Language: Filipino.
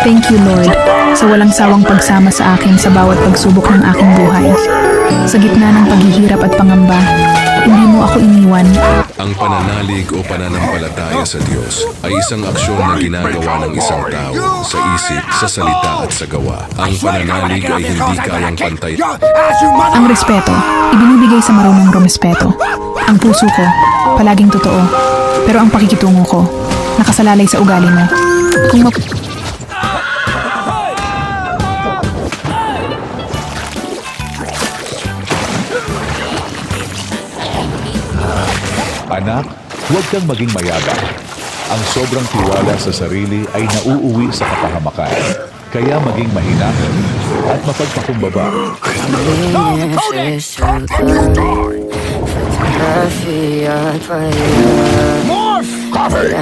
Thank you, Lord, sa walang sawang pagsama sa akin sa bawat pagsubok ng aking buhay. Sa gitna ng paghihirap at pangamba, hindi mo ako iniwan. Ang pananalig o pananampalataya sa Diyos ay isang aksyon na ginagawa ng isang tao sa isip, sa salita at sa gawa. Ang pananalig ay hindi kayang pantay. Ang respeto, ibinibigay sa marunong rumespeto. Ang puso ko, palaging totoo. Pero ang pakikitungo ko, nakasalalay sa ugali mo. Kung Anak, huwag kang maging mayabang. Ang sobrang tiwala sa sarili ay nauuwi sa kapahamakan. Kaya maging mahinahon at mapagpakumbaba. Morph! Coffee!